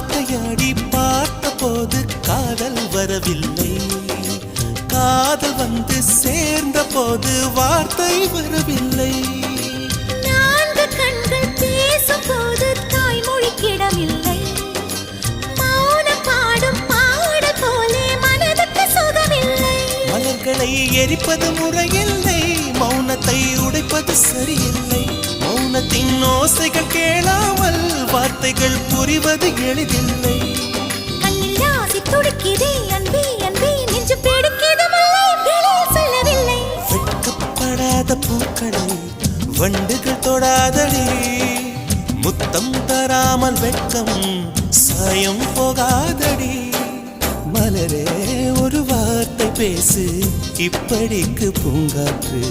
வார்த்தையாடி பார்த்த போது காதல் வரவில்லை, காதல் வந்து சேர்ந்த போது வார்த்தை வரவில்லை. நான்கு கண்கள் பேசும் போது தாய்மொழி கிடமில்லை, மௌனம் பாடும் பாடல் போலே மனதுக்கு சுகமில்லை. மலர்களை எரிப்பது முறையில்லை, மௌனத்தை உடைப்பது சரியில்லை. மௌனத்தின் ஓசைகள் கேளாமல் வார்த்தைகள் புரிவது எளிதில்லை. கண்ணில் ஆசை துடிக்குதே அன்பே அன்பே, நெஞ்சு பிடிக்குது மல்லை வெளியில் சொல்லவில்லை. வெட்கப்படாத பூக்களை வண்டுகள் தொடாதடி, முத்தம் தராமல் வெட்கம் சாயம் போகாதடி. மலரே ஒரு வார்த்தை பேசு, இப்படிக்கு பூங்காற்று